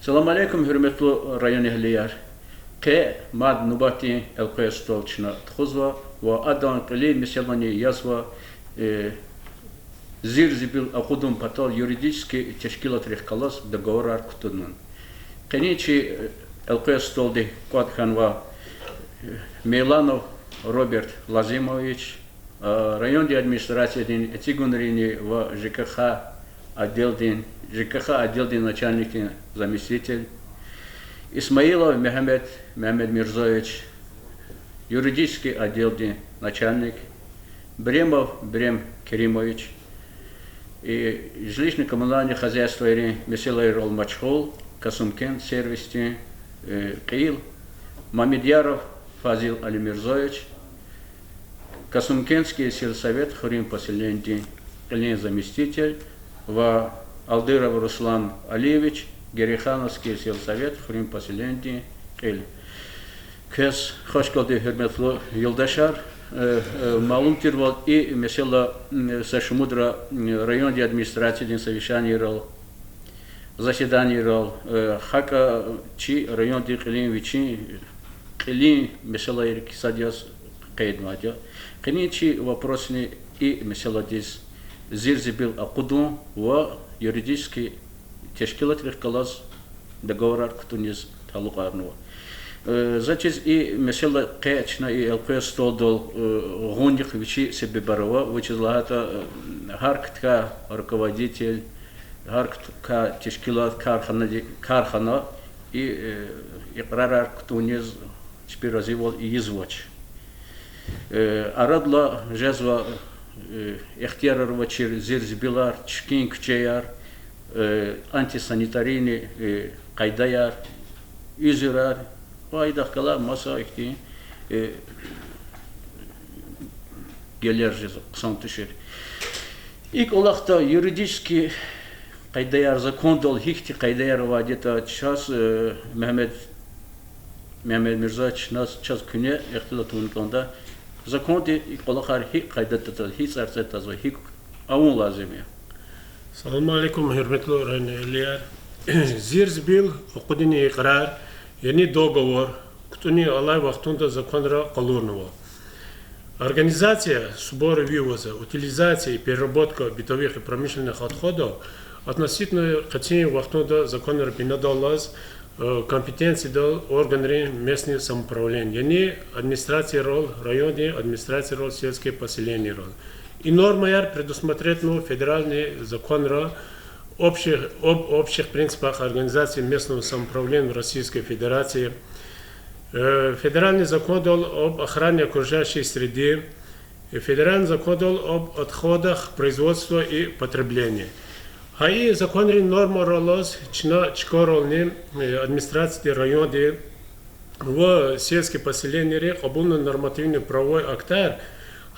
Салам алейкум, hürmetli rayon ehliler. Mad nubati elqoya stolchna txuzva wa adan qili miselani yazva зир зибил акудум патал юридически тешкилат рехкалас договор аркутунун. Кеничи элқоя столди квадханва Миланов Роберт Лазимович, районной администрации Этигунрини в ЖКХ отдел начальник заместитель, Исмаилов Мехмед Мирзович, юридический отдел начальник, Бремов Брем Керимович, и жилищно-коммунальное хозяйство Месила Ирол Мачхол, Касумкен сервисти, Каил, Мамедьяров Фазил Алимирзович, Касумкенский сельсовет Хурим Поселенди, заместитель, Алдыров Руслан Алиевич, Герихановский сельсовет Хурим Поселенди, Эль. Кес Хошкалды Херметло Юлдашар, Малум Тирвал и Месела Сашмудра районной администрации совещание рол, заседание рол, Хака Чи район Дикилин Вичи, Килин Месела Иркисадиас Кайдмадя, Кеничи вопросни и Месела Дис Зирзибил Акудун в юридический тешкилат рехкалас договор Ктунис Талукарнова. Зачем и Месела Кэчна и ЛП столдол гунних вичи себе барова, вычезлата Харктка руководитель, Харктка тешкилат Кархана и Ипрарар Ктунис теперь развивал и извоч. Арадла жезва Эхтиарова через Зирзбилар, Чкин Кчеяр, антисанитарийный Кайдаяр, Изирар, Пайдахкала, Маса Эхти, Гелержи, Ксантышер. И колахта юридически Кайдаяр закон дал Хихти Кайдаярова где-то час Мехмед Мирзач нас час күне Эхтилатун конда. Законы и колахар хик кайдаттатал хис арцетазва хик аун лазиме. Салам алейкум, херметло ранелияр. Зирзбил окудини икрар, яни договор, ктуни алай вахтунда законра калурного. Организация сбора вывоза, утилизация и переработка бытовых и промышленных отходов относительно катини вахтунда законра пинадаллаз компетенции дал органы местного самоуправления, не администрация роль, районная администрация роль, сельские поселения роль. И норма предусмотрена федеральный закон об общих принципах организации местного самоуправления Российской Федерации, федеральный закон дал об охране окружающей среды, федеральный закон дал об отходах производства и потребления. А и законные нормы ролос чкоролни администрации района в сельские поселения обуны нормативный правовой актар,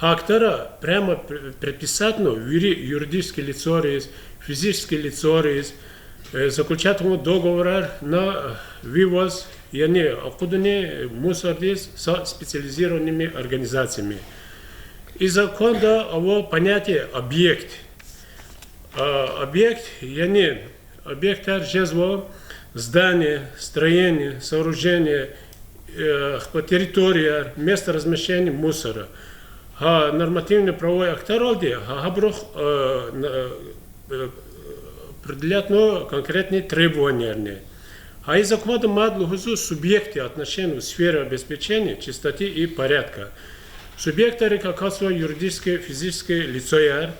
а актара прямо предписано юридические лицо, физические лицо, заключать договор на вывоз, и они окуданы мусор со специализированными организациями. И закон дал о понятие объект. Объект, объект жезво, здание, строение, сооружение, территория, место размещения мусора. А нормативный правовой акт ролди, определяет конкретные требования. А из закона мадлухузу субъекты отношений в сфере обеспечения чистоты и порядка. Субъекты рекакасва юридическое, физическое лицо,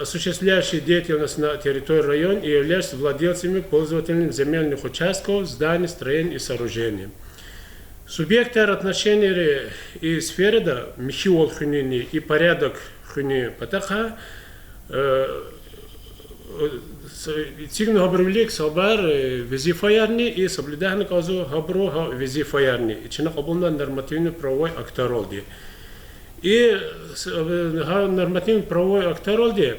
осуществляющие деятельность на территории района и являются владельцами, пользователями земельных участков, зданий, строений и сооружений. Субъекты отношений и сферы да михиол хунини и порядок хуни патаха цигну хабрулик салбар визифаярни и соблюдахны казу хабру визифаярни. И чина хабунна нормативный правовой акторолди. И нормативный правовой акторолди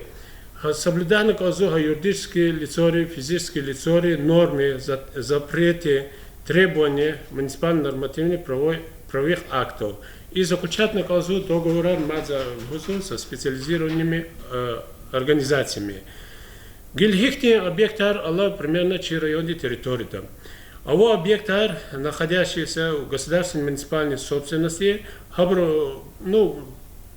соблюданы казу юридические лицо, физические лицо, нормы, запреты, требования муниципально-нормативных правовых актов. И заключать на казу договора со специализированными организациями. Гильхихти объектар Алла примерно 4 районе территории там. А вот объектар, находящийся в государственной муниципальной собственности,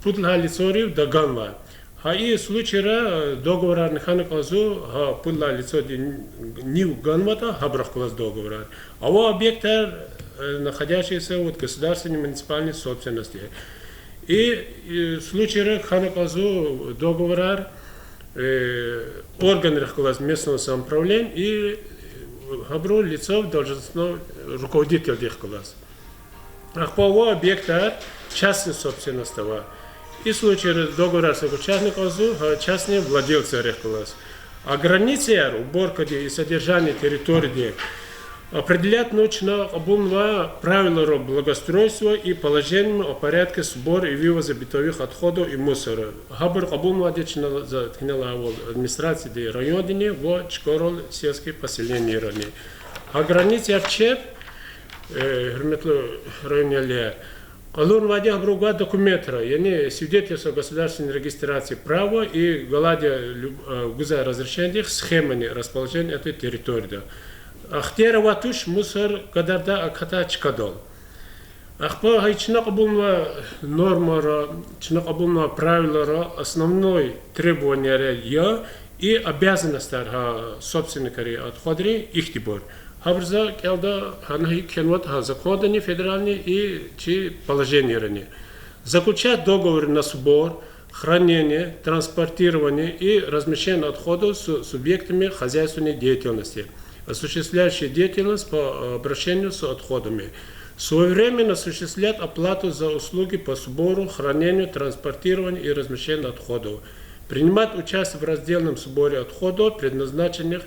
путла лицорив до ганва. А и случая договора нехана казу, путла лицо не в ганвата, хабрах класс договора. А вот объектар, находящийся в государственной муниципальной собственности. И случая хана казу договора органы местного самоуправления и хабру лицо должностного руководителя тех класс. Ахпава объекта частной собственности. И в случае договора с участником частные владельцы тех класс. А границы уборка и содержание территории определять нужно обумного правила благоустройства и положения о порядке сбора и вывоза бытовых отходов и мусора. Хабар обумного дечна затянула администрации района в школу сельских поселений. А границы арчеп районе Алун вадя обруга документра, яни свидетельство государственной регистрации права и галадя гуза разрешения схемами расположения этой территории. Ахтера ватуш мусор кадарда аката чкадол. Ахпа хайчна кабулна нормара, чна кабулна правила основной требование я и обязанность собственника отходри ихтибор. Хабрза келда ханахи кенват законы федеральные и чи положения рани. Заключать договор на сбор, хранение, транспортирование и размещение отходов с субъектами хозяйственной деятельности, осуществляющие деятельность по обращению с отходами. Своевременно осуществлять оплату за услуги по сбору, хранению, транспортированию и размещению отходов. Принимать участие в раздельном сборе отходов, предназначенных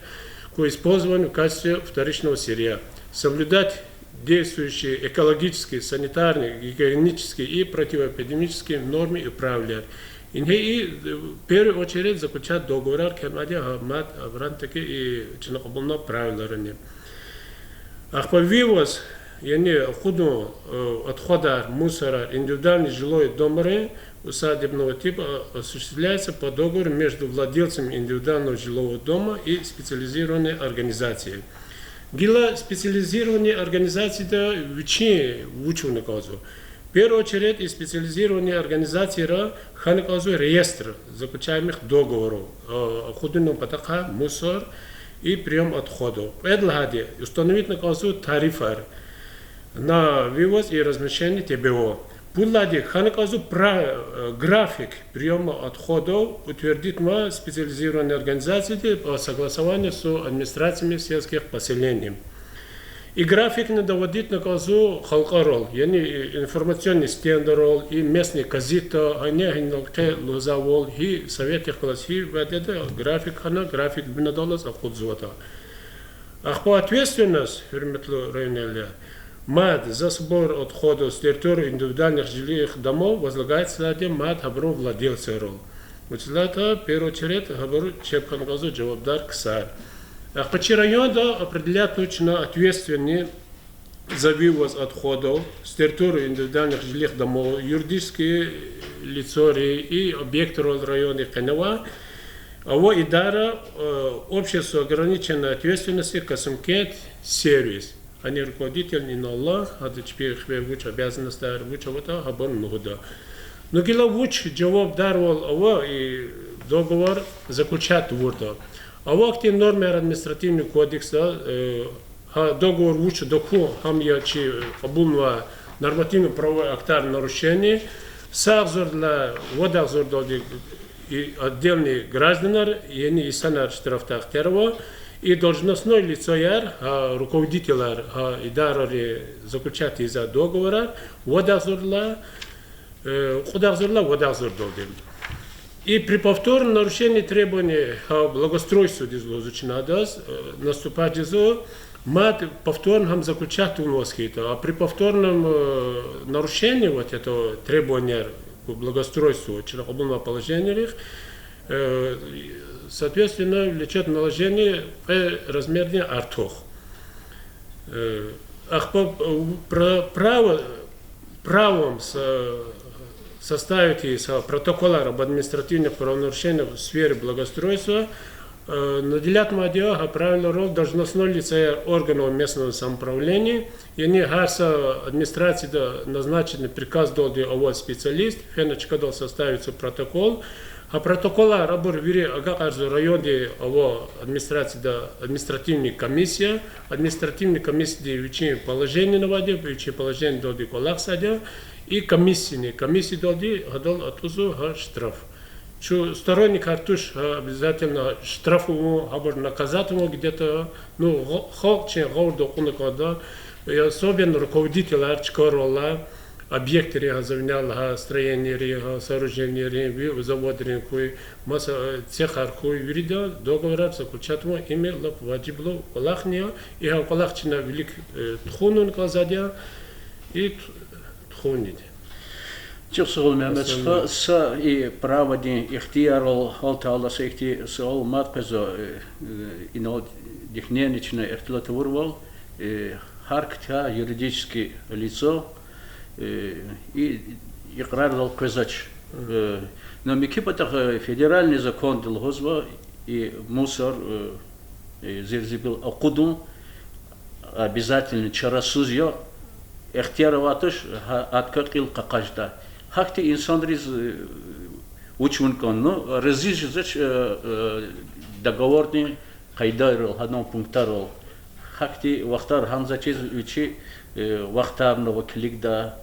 к использованию в качестве вторичного сырья. Соблюдать действующие экологические, санитарные, гигиенические и противоэпидемические нормы и правила. И в первую очередь заключать договор, кемадия мат аврантаки и чинокобумно правила. Ахпа вывоз худу отхода мусора индивидуальный жилой домы усадебного типа осуществляется по договору между владельцем индивидуального жилого дома и специализированной организацией. Гила специализированные организации да вучу казу. В первую очередь и специализированные организации ханказу реестр заключаемых договоров худуном патака мусор и прием отходов. Предлагали установить наказу тарифы на вывоз и размещение ТБО. Пуллади ханаказу график приема отходов утвердит на специализированной организации по согласованию с администрациями сельских поселений. И график не доводит на казу халкарол, информационный стендерол и местный казита, они генералке лозавол и советы класси ведет график бинадолас ахудзуата. Ах по ответственность фирметлу районелия. МАД за сбор отходов с территории индивидуальных жилых домов возлагается на МАД хабру владельца рол. Учителя в первую очередь хабру чепханказу джавабдар ксар. А по району определять нужно ответственные за вывоз отходов с территории индивидуальных жилых домов, юридические лица и объекты района Канева, а вот идара общество ограниченной ответственности Касымкент сервис. Они руководитель не на Аллах, а теперь вуч обязанность вуч авата хабон нуда. Но гила вуч джаваб дарвал ава и договор заключать ворда. А вакти нормы административного кодекса договор вуч доку хамья чи обумва нормативно-правовой актар нарушений сахзор для водахзор и отдельные граждане ени и санар штрафтах терва и должностной лицо руководитель идары заключать из-за договора водахзорла долдим. И при повторном нарушении требований благоустройства наступать мат повторно заключать у нас а при повторном нарушении вот этого требования по благоустройству человека положения соответственно влечет наложение размернее артох. Правом составить протокол об административных правонарушениях в сфере благоустройства наделят мадиаха правильную роль должностного лица органов местного самоуправления. И они гарса администрации назначены приказ долди овод специалист, феночка дол составится протокол. А протокола рабор вири агарзу районе ово администрации административная комиссия вечи положение на воде, вечи положение долди колах садя и комиссии долди гадол атузу штраф. Что сторонник артуш обязательно штрафу або наказатому где-то, ну, холче гордо кунакода, и особенно руководитель арчкорола, объекты рега завинял, строение рега, сооружение рега, завод рега, масса цехархуй, вирида, договор заключатому имело ваджибло колахния, и колахчина велик тхунун казадя и тхунит. Чувствовал меня, что с и праводи ихтиярол алтала сехти с ол матказо инол дихненичное эртлатурвал харктя юридическое лицо и икрар казач. Но микипатах федеральный закон долгозва и мусор зерзибил акудум обязательно чарасузьё ихтияроватыш откакил какажда. Хакти инсан риз учун кон, но разижач договорный кайдарил, одном пунктарил. Хакти вахтар хамзачиз учи вахтарного кликда,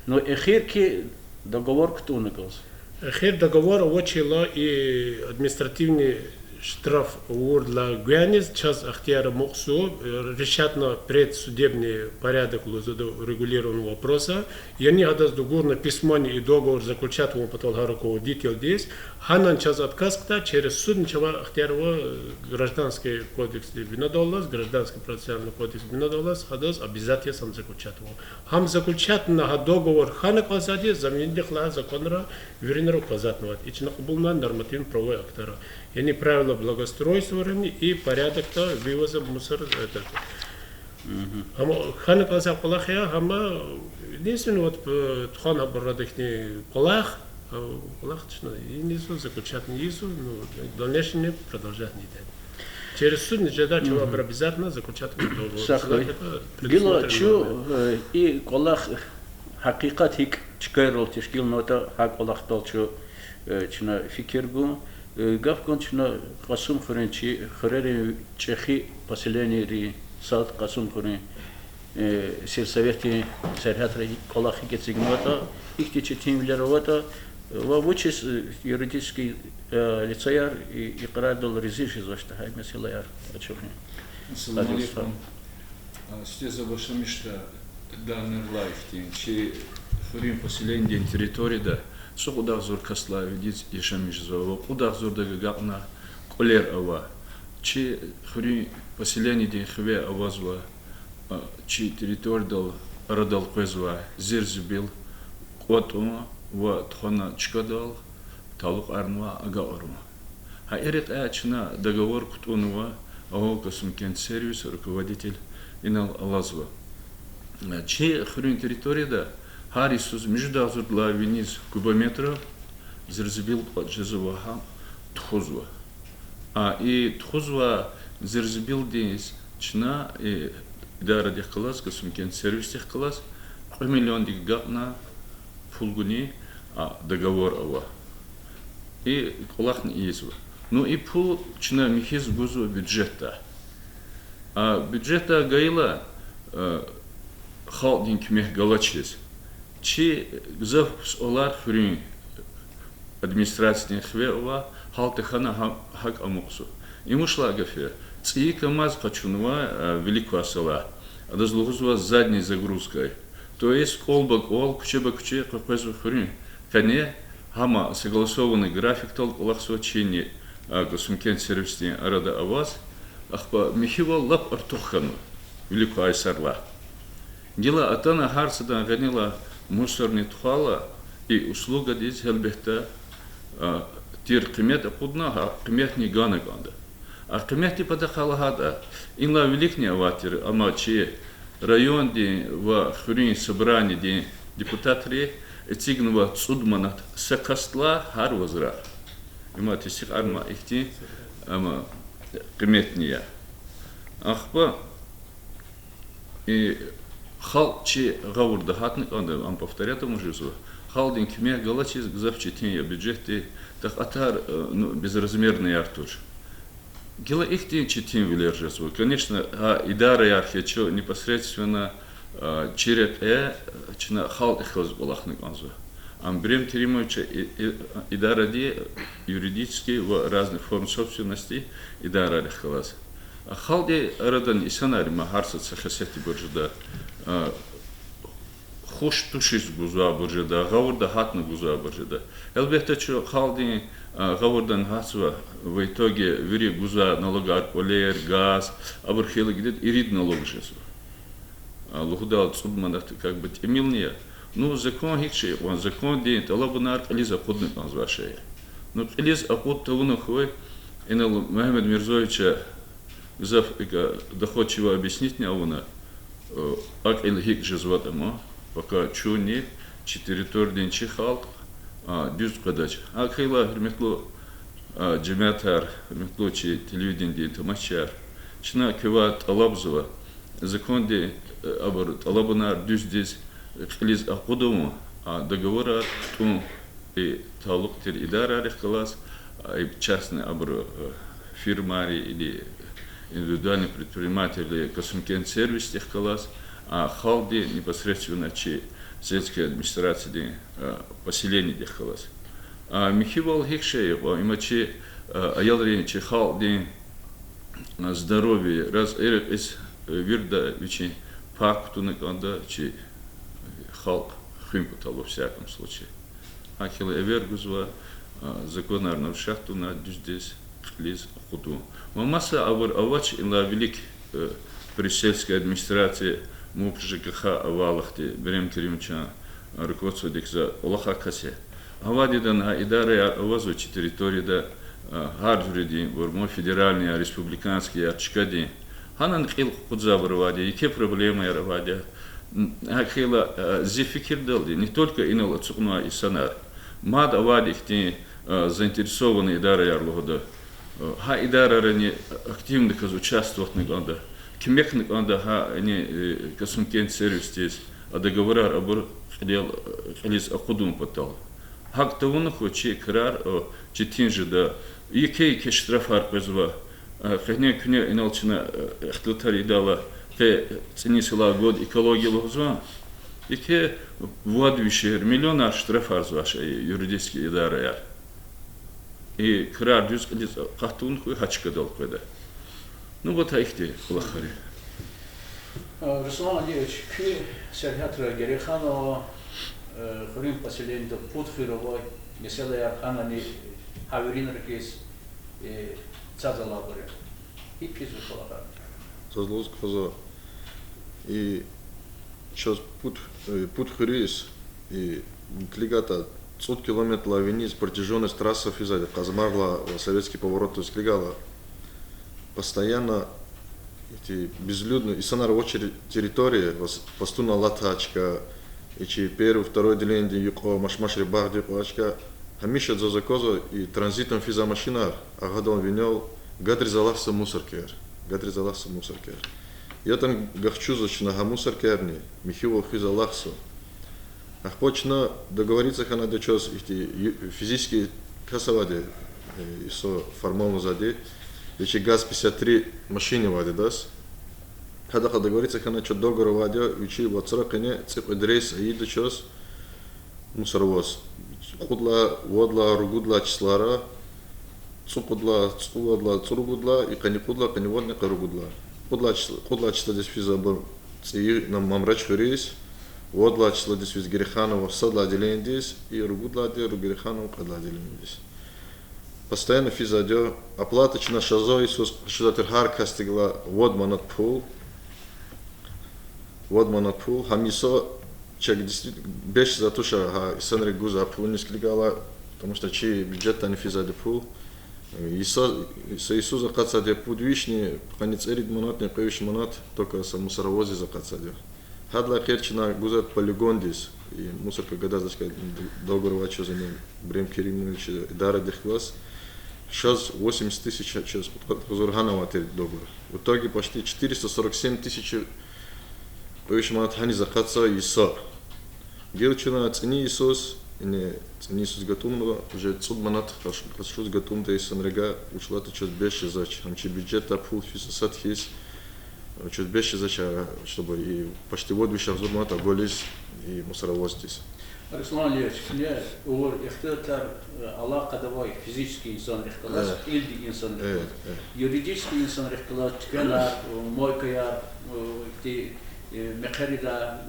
но эхирки договор кто наказ? Эхир договор учила и административный штраф для Гуянис, час ахтияра моксу, решат на предсудебный порядок регулированного вопроса. И они отдаст договор письмо и договор заключат ему потом руководитель здесь. Ханан час отказ через суд ничего ахтияра гражданский кодекс винодоллас, гражданский процессуальный кодекс винодоллас, отдаст обязательно сам заключат его. Хам заключат на договор хана классади, заменили законра вернеру классатного. И чинах был на нормативный правовой актора. И они правила благоустройства и порядок вывоза мусора. Хана класса полахия, хама единственное вот тхана барадахни полах, полахчно и несу заключат несу, но дальнейшее продолжать не дать. Через суд не ждать чего обязательно заключат договор. Сахой. Гило чу и колах хакикат хик чкайрол тишкил нота хак колах толчу чина фикиргу. Гавкончно касум хуренчи хурери чехи поселение ри сад касум хурен сельсовети серхатри колахи гецигнота их четимлеровата вовучис юридический лицеяр и крадол резиши зашта хай меселаяр ачухни. Ассаламу алейкум. Стеза ваша мечта данный лайфтин чи хурен поселение территории да со куда зор касла видеть ешамижзово, куда зор дагагна колер ава, чи хри поселение день хве авазва, чи территория дал радал козва, зерзбил, котума, ва тхона чкадал, талук арнва агаорма. А эрет ачна договор кутунова, ао косумкен сервис руководитель инал алазва. Чи хри территория да Харисус междазур для виниз кубометров зерзбил под жезоваха тхузва. А и тхузва зерзбил день чна и дара дех класс, косумкен сервис дех класс, миллион диггатна фулгуни договор ава. И колахни изва. Ну и пул чна михиз гузу бюджета. А бюджета гаила халдинг мех галачис. Чи гзав олар хрин администрации хвеова халтехана хак амуксу. Ему шла гафе. Ци камаз качунва великого села. Разлугузва с задней загрузкой. То есть колбак ол кучеба куче какой-то хрин. Кане хама согласованный график толк лахсочини госумкен сервисни арада аваз. Ахпа михивал лап артухану великого айсарла. Дела атана харсада ганила мусорный тухала и услуга здесь хелбехта тир кимет акудна кимет не гана ганда. А кимет типа дахалахада инла великний аватир амачи район де в хурин собрание де депутаты этигнува судманат сакастла хар возра. Има тисик арма ихти ама кыметния. Ахпа и халчи гавурда хатник, он повторяет ему жизнь. Халдин кме галачи завчитин бюджеты так атар безразмерный артур. Гела их тин читин вилержесу. Конечно, идара ярхечо непосредственно череп чина халд ихоз балахник анзу. Амбрем Керимовича идара ди юридически в разных форм собственности идара лехалас. А халди радан исанари махарса цахасети буржда خوش توشیش گذار برجده، غورده هات نگذار برجده. البته چه خالدی غوردن هاتوا ویتوگی وری گذار نالگار پولیر گاز، ابر خیلی گدید ایرید نالگشیس. لخدال صد منات как бы темилния. Ну закон хикши, он закон день, талабунар ализа ходник назвашая. Но ализ аход того хой, инал Мухаммед Мирзоевича взяв доходчиво объяснить не авона, ак илхик жизватама. Пока чуни, территория чихал, дюз кадач. А хейла херметло джемятар, херметло чи телевидение тамачар. Чна кеват алабзова, закон де абар алабунар дюз дез хелиз акудому, договора тун и талук тер идара рехкалас, и частный абар фирмари или индивидуальный предприниматель или космокен сервис техкалас. А халди непосредственно чи сельской администрации поселения дехалас. А михивал хикшеева имачи аялри чи халди здоровье раз из вирда вичи пак тунек анда чи халк химпутал во всяком случае. Ахил эвергузва законарно шахтуна здесь лиз худу. Мамаса авач ила велик при сельской администрации мы ЖКХ авалахти берем Керимовича руководство декза Олаха Касе. Авадидан идара авазу территории да Гарджуриди, Бурмо федеральные, республиканские, Ачкади. Ханан хил худза варвади, и проблемы равади. Хила зефикир далди, не только инал цукна и санар. Мад авади хти заинтересованные идара ярлугода. Ха идара рани активно участвовать на года. Кемекник анда ха они космокен сервис здесь, а договора обор халис ахудум потал. Хак того на хоче крар четин же да якей штрафар пезва. Хне кне иналчина хтлтари дала те ценисла год экология лозва. Яке владвишер миллиона штрафар ваша юридические идары яр. И крар дюз халис хатун хуй хачка дал кеда. Ну вот ахти плохари. Руслан Андреевич, кви Сергея Гериханова хрим поселение до Путхировой, mesela Ярханани Хавирин рекис цазалабре. И кизу плохари. Зазлозк фаза. И сейчас Путхирис и клигата 100 километров лавини с протяженность трассы физали. Казмарла советский поворот, то есть клигала. Постоянно эти безлюдные, и сонар очередь территории, постуна латачка, и чи первый, второй отделение юко машмашри бахди плачка, хамиша за заказу и транзитом физа машина, а гадал винял гадризалахса мусоркер, гадризалахса мусоркер. Я там гахчу зачина гамусоркерни, михиво физалахсу. Ах почна договориться хана до час эти физические касавади, и со формально зади. Вече ГАЗ-53 машине вади дас. Когда договориться, хана что договор вади, вече вот срокане цеп адрес аида час мусоровоз. Худла, водла, ругудла числара, цупудла, цургудла и каникудла, каниводня, каругудла. Худла числа здесь физа был ци нам мамрач хурис, водла числа здесь физ Гериханова, садла отделение здесь и ругудла отделение Гериханова, кадла отделение здесь. Постоянно физадё, оплата на шазо Иисус, что терхар кастигла водманат пул, хамисо, чек действительно беш за то, что Исанри Гуза пул не склигала, потому что чей бюджет не физадё пул. Иисус закацадё пудвишни, конец эрид манат, не поющ манат, только со мусоровозе закацадё. Хадла херчина Гуза полигон здесь, и мусорка года зашка договор вачо за ним Брем Керимович Дара Дехвас. Сейчас 80 тысяч, сейчас Хазурганова договор. В итоге почти 447 тысяч повышмат хани захатса иса. Гелчина цени Исус, не цени Исус готовного, уже цуд манат хашуз готовного из Санрега учла то чуть больше зач. Амчи бюджета пул фисусат хис, чуть больше зач, чтобы и почти вот вещах зурмата голис и мусоровоз здесь. Руслан Ильич, мне увор ихтатар алака давай физический инсан рехкалас, илди инсан рехкалас, юридический инсан рехкалас, чкена, мойкая, ти мехарида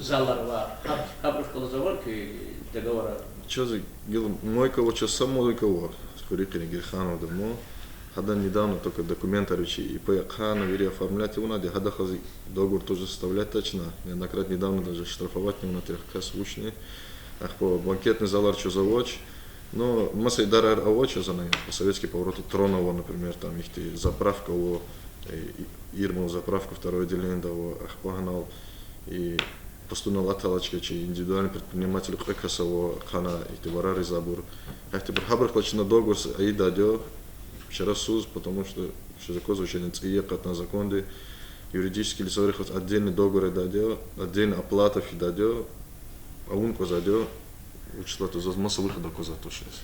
заларва, хабрхкала заварки договора. Что за гил мойка вот сейчас сам мойка скорее Герханов давно. Хада недавно только документы и по Хану вери оформлять его надо, хада хази договор тоже составлять точно. Неоднократно недавно даже штрафовать не на трех касс учные. Ах по банкетный залар что завоч. Но масса и дарар авоча за нами. По советский поворот Тронова, например, там их заправка его Ирму заправку второе отделение того ах погнал и постунал аталачка, че индивидуальный предприниматель касово хана и товары забор. Ах теперь хабрах плачено договор аида дё. Вчера суд, потому что закон звучание ЦИЕК на законы, юридически лицо отдельный договор дадё, отдельная оплата фи дадё, а он коза дё, учла то за массовых докоза то сейчас.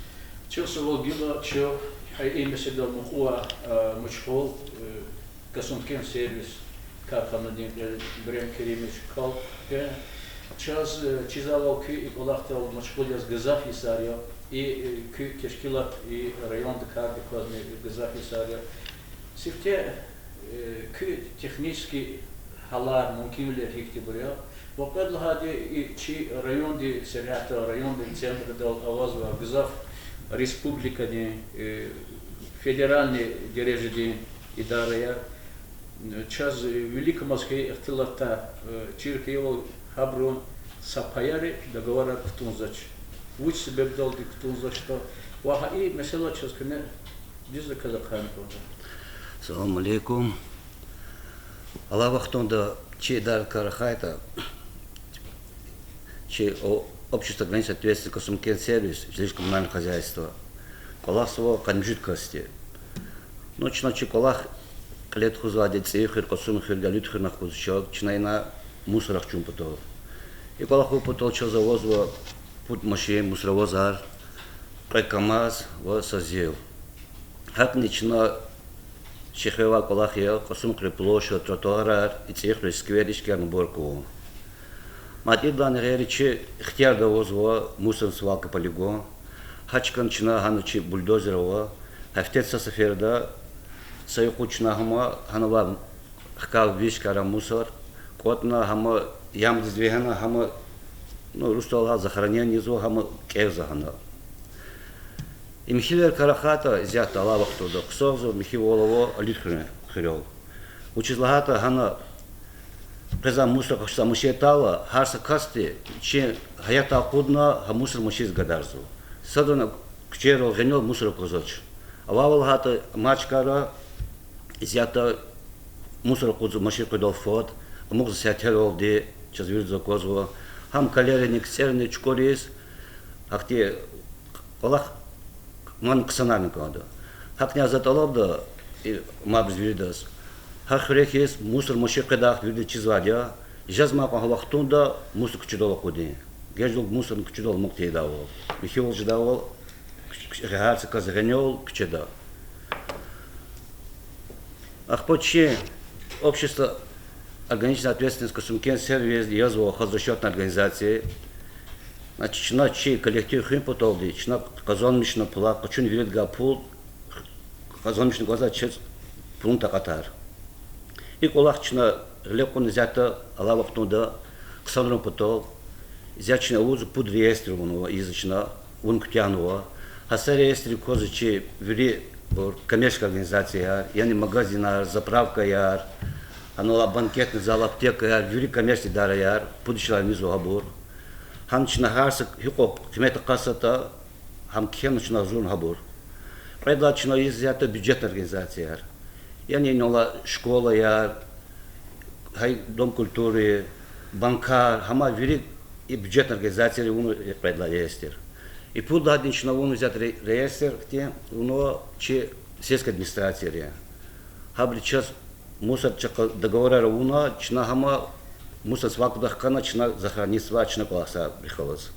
Чё савогила, чё имя себя мухуа мучхол, касункен сервис, как он один брем керимич кал, час чизалоки и полахтал мучхол яз газаф исарья. И Кешкилат и район Дакарби, кладный Газафисария. Сифте технически халар мумкимлер хихтибуря. Вопед лагади и чи район ди Серята, район ди центр дал авазва Газаф республика ди федеральный дирежи ди идарая. Час великом Москве ихтилата чиркеевал хабрун сапаяри договора ктунзач. Вуч себе дал диктун за что. Вахаи mesela ческане диза казахан тоже. Салам алейкум. Аллах вахтонда че дар карахайта че общество границ ответственности Касумкен сервис, жилищно коммунальное хозяйство. Колах своего канжиткости. Ночь ночи колах клет хузади цехир Касум хиргалют хирнах хузчок, чинайна мусорах чумпутов. И колах упутал че завозва путь машин, мусоровозар, КамАЗ, вот созел. Как начина Чехова колахия, Касум площадь, тротуар, и цехры скверички анборку. Мати дан речи хтяр довозва мусор свалка полигон. Хачкан чина ганучи бульдозерова, хафтеца саферда, сайхучна хама ханова хкал вишкара мусор, котна хама ям двигана хама ну, русталга захоронение зо хама кевза хана. И Михилер Карахата зят алавах туда, ксовзо Михиволово алитхрне хрел. Учизлагата хана преза мусор кашса мушетала, харса касти, че хаята кудна ха мусор мушиз гадарзу. Садона кчеро генел мусор козоч. Ававалгата мачкара зята мусор козу машир кодол фот, муг засятел де час вирзо козво. Хам калерник серный чкорис, ахте Аллах ман ксанарник ада. Хак не затолоб да и мабз вирдас. Хак хрехис мусор моши кадах вирди чизвадя. Жазма па вахтунда мусор кчудол куди. Геждол мусор кчудол мукте давал. Михил ждавал реарца казганел кчеда. Ах поче общество организационная ответственность Касумкен сервис язва хозрасчетной организации. Значит, чина чей коллектив химпотолди, чина казонмишна пла, качун вирит гапул, казонмишна глаза чез пунта катар. И колах чина легко взята алавахтунда, ксанром потол, зячина узу под реестрированного язычна, унктянова, хаса реестри козычи вири коммерческая организация, яни магазинар, заправка яр, Анола банкетный зал аптека яр, юри коммерческий дара яр, пудишла низу габур. Хам чина харса хико кмета касата, хам кем чина зун габур. Предла чина изята бюджетная организация яр. Яни нола школа яр, хай дом культуры, банкар, хама юри и бюджетная организация уну предла естер. И пул да один чиновун взят реестр, где уно че сельская администрация. Хабри час мусор чака договора уна чина хама мусор свакудах кана чина захораниться чина колоса прихалось.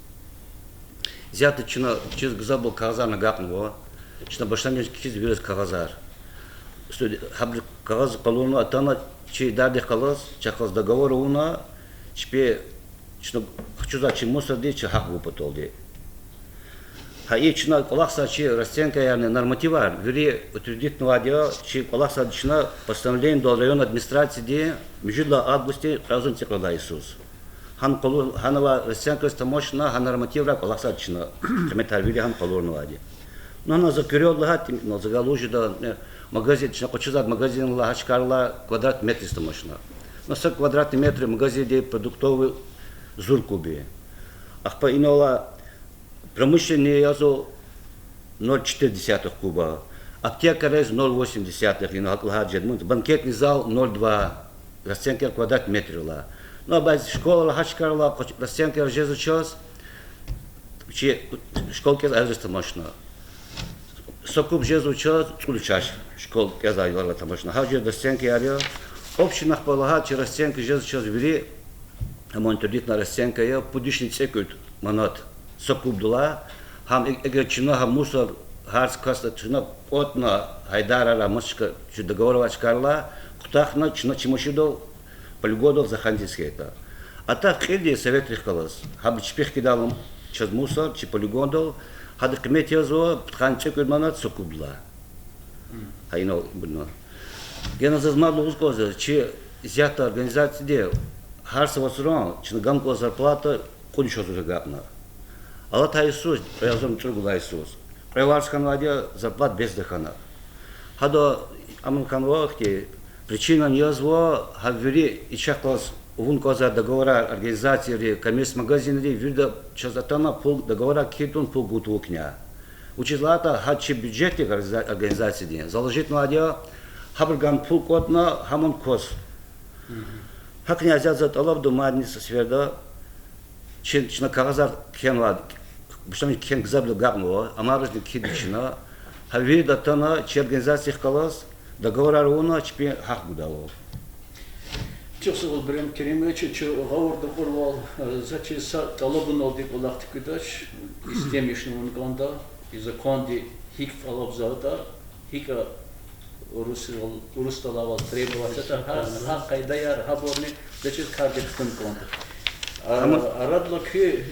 Взят чина чиз гзабл кагазар нагапного чина баштамеш киз вирус кагазар. Хабри кагаз колону атана че дардих колос чаказ договора уна чпе чина хочу за че мусор де че хак выпутолди. И чина колоса че растенка яны нормативар вери утвердительного отдела че колоса чина постановление до районной администрации де между августе разун цикла Иисус. Хан колу ханова растенка стамошна хан нормативра колоса чина комментарий вери хан колорного отдела. Но она закурила лагат, но загалужи да магазин чина хочу за магазин лагачкарла квадрат метр стамошна. Но со квадратный метр магазин де продуктовый зуркуби. Ах по инола промышленный язо 0,4 куба, аптека рез 0,8, банкетный зал 0,2, расценка квадрат метрила. Ну а школа лахачкарла, расценка режезу час, школки азиста мощно. Сокуб жезу час, уличаш, школки азиста мощно. Хаджи расценки арио, общинах полагат, че расценка жезу час вери, а мониторитна расценка я, пудишни цекают манат. Сокубдула, хам эгречина хам мусор харс каста чина отна хайдарара мышка чу договоровать карла кутахна чина чимошидов полигодов захандиске это. А так хилди совет рихкалас. Хам чпих кидалом час мусор чи полигодов хад кметиазо птханчик манат сокубдула. Хайно бно. Гена зазмадлу узкоза чи зята организация де харс васрон чина гамко зарплата кончо загапна. Аллах Иисус, проявлен другой Иисус. Проявлен вадя зарплат без дыхана. Хадо американ вахти причина не зло, хавери и чаклас вункоза договора организации коммерческих магазинов вида частотана пол договора китун пол гутукня. Учислата хачи бюджетных организаций заложить вадя хабрган пол котна хамон кос. Хак не азят за талаб думадни со сверда чина кагазар кенвад Бушами кен гзабли габнуло, амарожни кидичина, хави датана че организации халас, договора руна чпе хак будало. Чосовал Брем Керимович, че говор договорвал, зачем талабун алды колахти кидаш, истемишный унгонда, и законди хик талаб зада, хика урусталавал требовать, это ха кайдаяр хаборни, зачем кардик тунконда. Арадла ки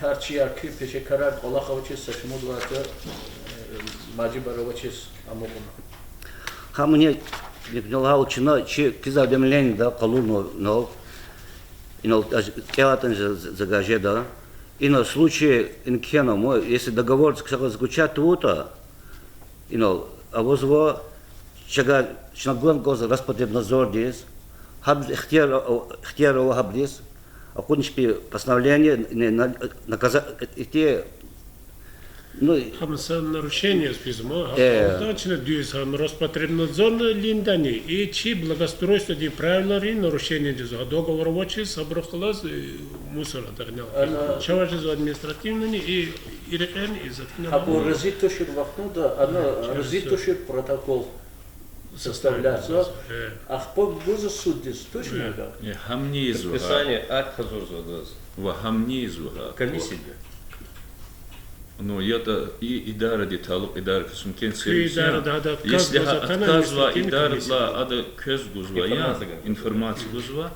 карчия ки пеше карар колахавчи сачмудвата маджибаровачис амогуна. Хамне не поняла учена че кизавдемление да колурно но ино келатан загаже да и на случае инкена мой если договор заключат то ино авозво чага чнагон гоз распотребнадзор здесь хаб ихтиярова хабдис а кунчпи постановление наказать те ну хамса нарушение спизма точно дюс хам Роспотребнадзорна линдани и чи благоустройство ди правила ри нарушение ди договор вочи собрахлаз мусора дагнял чаважи за административными и рекен и за або разитошир вахнуда она разитошир протокол составляется, а по гузу суддис точно да? Не хамнизу. Подписание акт хазурзадас. Ва хамнизу. Комиссия. Ну это и идара деталов идара касумкен сервис. Если отказва идара ла ада көз гузва я информация гузва.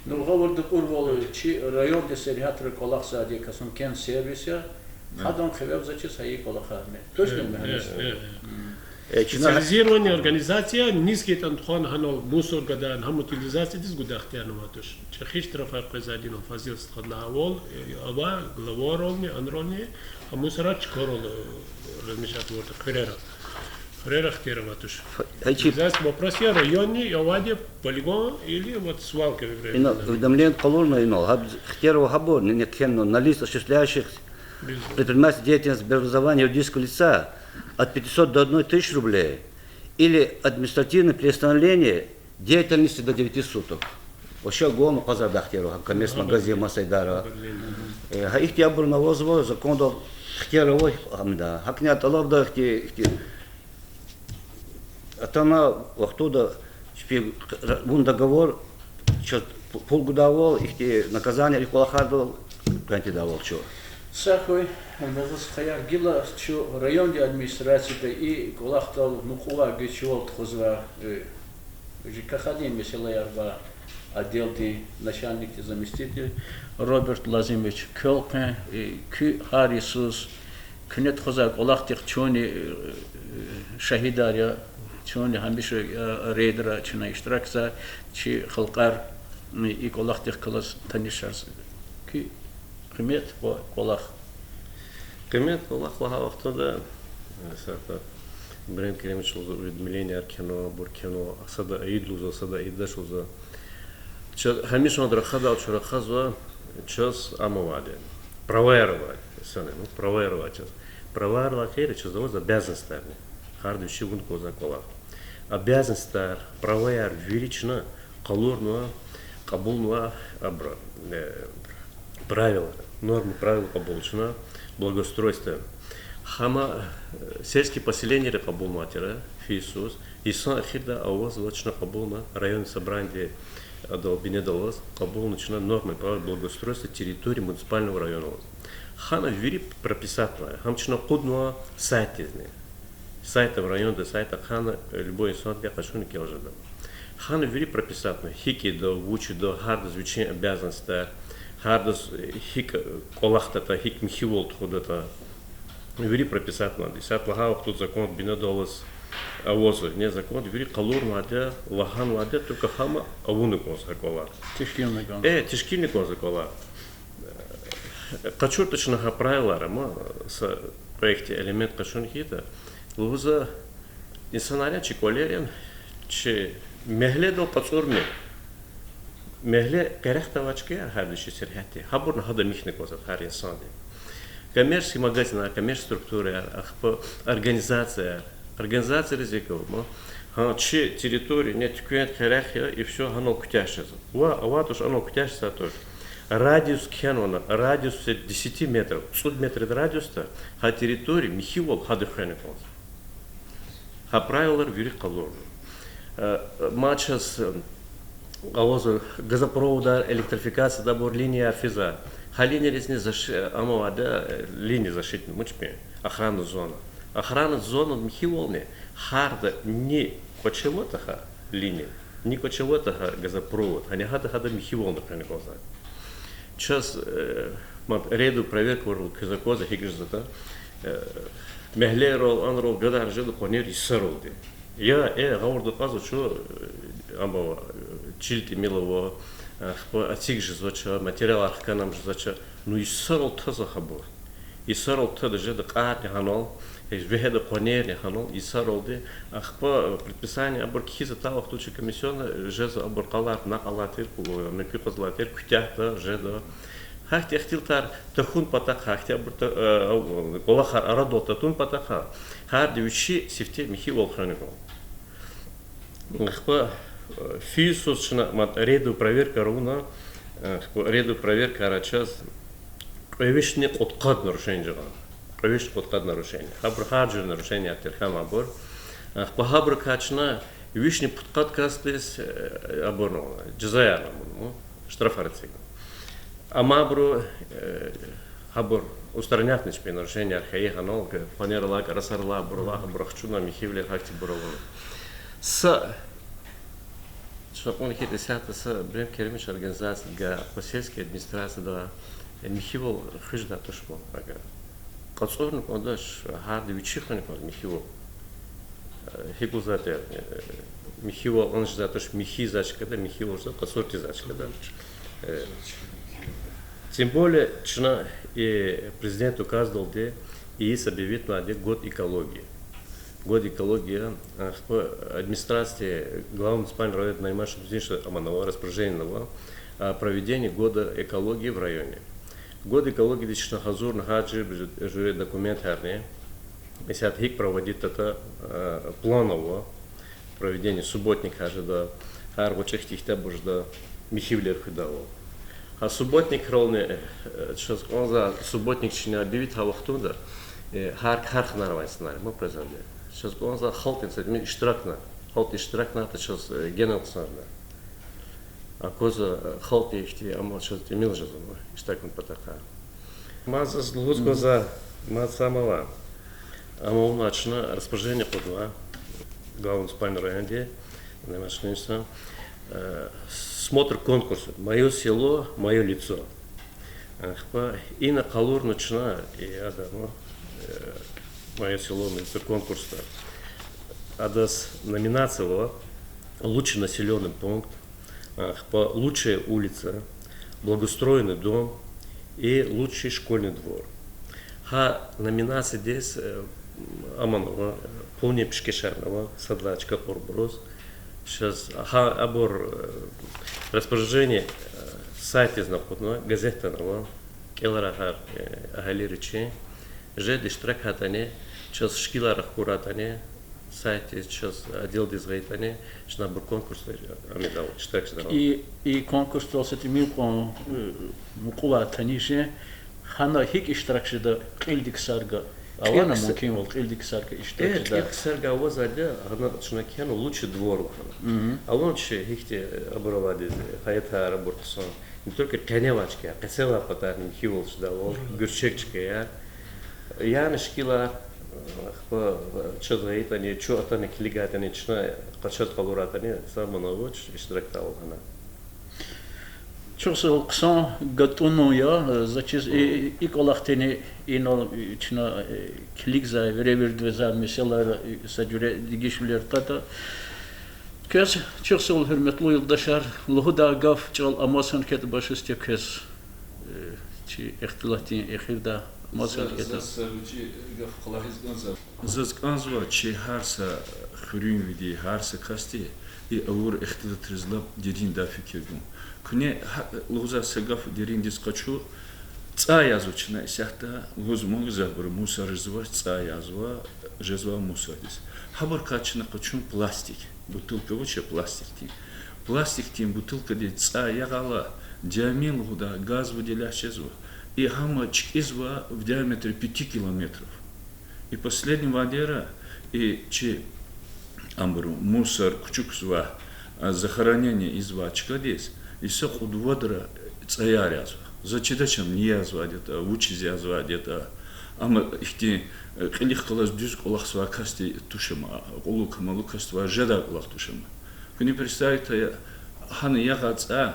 Ну говорит урвал чи район де сериатр колахса де касумкен сервиса, хадон хевев зачем саи колахарме. Точно механизм. Специализированная организация низкий тантхон ханол мусор гадан хам утилизация дис гудахтян матуш. Чехиш трафар казадин фазил стхаднавол аба главоролни анролни а мусорач корол размешать вот хрера. Хрера хтера матуш. Здесь вопрос я районный, аваде полигон или вот свалка в ино уведомление колорно ино хтеро хабор не кенно на лист осуществляющих предпринимательской деятельности без образования юридического лица от 500 до 1000 рублей или административное приостановление деятельности до 9 суток. Вообще гон позадахтеру коммерческий магазин Масайдара. Их я был навозво закон до Хтеровой, да. Хакнят алавда хти. Атана вахтуда шпи бун договор, что полгода вол, их наказание их полахадол, пенти давал что. Сахой, назас хаяр гила, что районная администрация и колахтал нухуа гечуал тхозва, жикахадин меселаярба отдел начальник и заместитель Роберт Лазимович Кёлпен и Ки Харисус, кнет хоза колахтих чони шахидаря, чони хамиша рейдера чина иштиракса, чи халкар и колахтих класс танишарс. Ки Кемет по колах. Кемет колах лага вақтада сарта Брем Керемич улза уведомление аркено, буркено, асада аидлуза, асада аидаш улза. Хамиш он драхада чурахазва час амаваде. Проверовать, сане, ну проверовать час. Проверовать хейре час завоз обязанностями. Харду шигун коза колах. Обязанностяр провер величина калурнуа, кабулнуа абра. Правила, нормы правил кабулчина, благоустройство. Хама сельские поселения кабул матера, Фисус, и сон ахирда авоз лачна кабулна, район собрания долбине долоз, кабул начина нормы правил благоустройства территории муниципального района. Хана вери прописатная, хамчина куднуа сайтизне. Сайтом района сайта хана любой сон я хочу не келжада. Хана вери прописатная, хики до вучи до харда звучение обязанностей. Хардас хик колахтата хик михивол тходата вери прописать надо. Десят лагав тут закон бинадолас авозы не закон вери калур надя лаган надя только хама авуны конса кола. Тишкильный гон. Тишкильный конса кола. Качурточного правила рама с проекте элемент качунхита луза инсанаря чеколерен че мегледо пацурми. Мегле керехтавачке хадиши серхати. Хабурна хада михникоза харин санди. Коммерческий магазин, коммерческая структура, организация ризиков. Че территории нет куент керехя и все оно кутяшится. Уж оно кутяшится тоже. Радиус кенона, радиус 10 метров, 100 метров радиуса, а территории михивол хадыханикоз. А правила вери калорны. Матча с газопровода, электрификация, добор линии арфиза. Халиния резни амавада линии защиты мучпи. Охрана зона. Охрана зона михиволны. Харда не кочевотаха линии, не кочевотаха газопровод. Они хада михиволны храникоза. Сейчас рейду проверку рол казакоза хигрзата. Мехлерол анрол гадар жеду конер исаролды. Я говорю казу что амба чилти милово атик жезоча материал арканам жезоча ну исарол таза хабор. Исарол таза жеду каатни ханол. Вехеда конер ханол исаролды. Ахпа предписание абор кхиза тава хтучи комиссиона жеза абор калат на калатир мепи козлатир кутяхта жеда. Хахти ахтилтар тахун патак хахти абор колахар арадол татун патаха. Харди вичи сифте михи волхраникол. Ахпа фисусчна мат реду проверка руна реду проверка рачас вишне откат нарушение. Провести подкад нарушения. Хабрхаджи нарушение актерхам абор. Хабр качна вишни подкад кастес аборно. Джазаяна штрафарциг. Амабру хабр устранять нечпи нарушение архаиханол планировала расарла бурла брахчуна михивле хакти бурову. С шапон хитесята с Брем Керемич организация га посельской администрации да михивол хижда тошмо ага. Кацорный подаш харди вичиханик михиво хикузате михиво он же затош михи зачка да михиво за кацорти зачка да. Тем более чна и президент указывал где и объявит на год экологии. Год экологии администрации главного муниципального района наимашего аманового распоряжения проведения года экологии в районе. Год экологии лично хазур на хаджи жюри документ харне. Если хик проводит это планово проведение субботник хаджи да харвочих тихта бужда михивлер хидало. А субботник ролны, сейчас он за субботник чиня объявит хавахтунда, харх нарвайсна, мы производили. Сейчас он за халтин, садми штрафна, халти штрафна, это сейчас геноцидна. А коза халти ихти, а мы сейчас имел же зубы, штрафн потака. Маза с лузгоза, маза самого. А мы начали распоряжение подва, главный спальный районе, на машине. Смотр конкурса «Мое село, мое лицо». И на колор начина, и адамо, «Мое село, мое лицо» конкурса. Адас номинация «Лучший населенный пункт», «Лучшая улица», «Благоустроенный дом» и «Лучший школьный двор». Номинация здесь Аманова, полнее Пешкешарного, Садлачка, Порброс. Сейчас абор распоряжение сайта знаходного, газетного, Келарахар Агалиричи, жеди штракатане, сейчас шкиларах куратане, сайте сейчас отдел дизгайтане, что набор конкурс амидал, штрак знал. И конкурс толсати милкон мукулатанише, хана хик штракшида килдик сарга. А он мумкин был килдик сарга штракшида. Килдик сарга возадя, она шнакену лучший двор. А лучше ихте оборовали хайта работал. Не только коневачки, а косела потом хивол ждал, гурчекчика я на шкила что за это не что это не клигата не чна качат колората не самоновоч штрактал она. Чосел ксан готуно я зачем и колахтени и но чна клик за веревер двезар mesela саджуре дигишлер тата кез чосел хөрмәтле юлдашлар лухуда гав чал амасан кет башысте кез чи ихтилати эхирда масан кет зазганзва чи харса хурин види харса касти и аур ихтилат ризлаб дерин да фикергун кне луза сегаф дерин дискачу ца язучна сяхта гузмог забр мусор зва ца язва жезва мусорис хабар качна качун пластик бутылка вообще пластик тим бутылка де ца ягала диамен луда газ выделяющий зва и хамач изва в диаметре 5 километров и последний вадера и чи амбру мусор кучуксва захоронение изва чкадес и все худводра цаярязва зачидачам не язва где-то учиз язва где-то ама ихти қилих қылас дүз қолақсва касти тушама қолук малукаства жада қолақ тушама күні представите ханы яғаца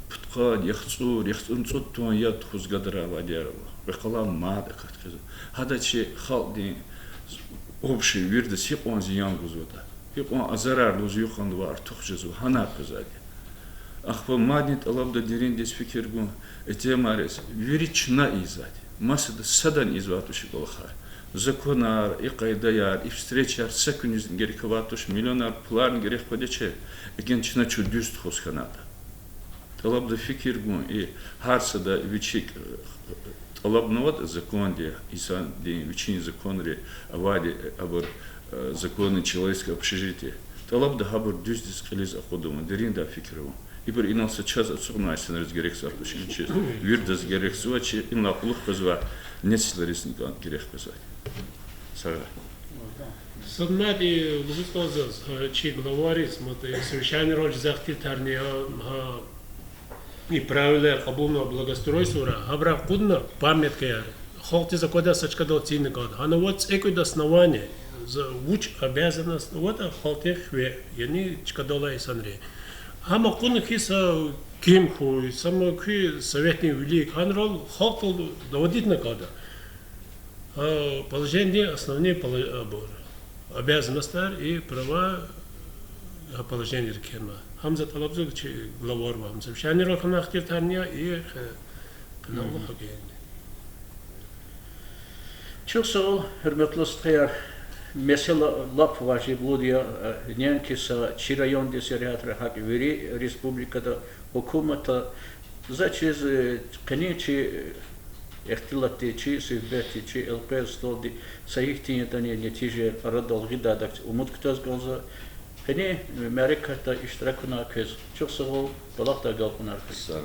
путқа яхцун цуттуан я тухузгадра вадерова бақала мада катказа хадачи халди общий вирда сиқон зиян гузода сиқон азарар луз юхан вар тухжазу хана казади ахпа маднит алабда дерин дес фикергун этемарес верична изать масада садан изватуши голха законар и кайдаяр и встречар секуниз герихватуш миллионар план герихпадече эгенчна чудюст хосханата талабда фикиргун и харсада вичик талабнават законде исан день вичин законре авади абар законы человеческого общежития талабда хабар дюздис кализ аходума деринда фикиргун и бір иналса час отсуғнайсын разгерек сартушын чез. Вирдаз герек суачи, инла плух позва, несиларисник герек позвать. Сага. Садмати лугустозас, чи главарис, совещание роль захтитарния и правила кабулного благоустройства, абра кудна памятка яр. Холти за кода сачкадал цинный год. Она вот экой основание, за уч обязанность, вот холти хве, яни чкадала и санре. Ама кунхиса кимху, само ки советный велик, анрол халтл доводить на кода. Положение основные обязанности и права положения рекема. Хамза талабзу чи главарва, хамза вшани рохана ахтиртарния и каналу хагейни. Чусол хөрмәтле стаяр mesela lap vacib ludia njenki sa či rajon deseriatra hak veri республикада hukумата зачез кани чи ихтилати чи сибети чи ЛП столди саихтинетани нетиже радол гидадак умут ктас голза Hani Amerika'da iştirak kuna köz. Çok sağ ol. Dolak da gal kuna köz. Sağ ol.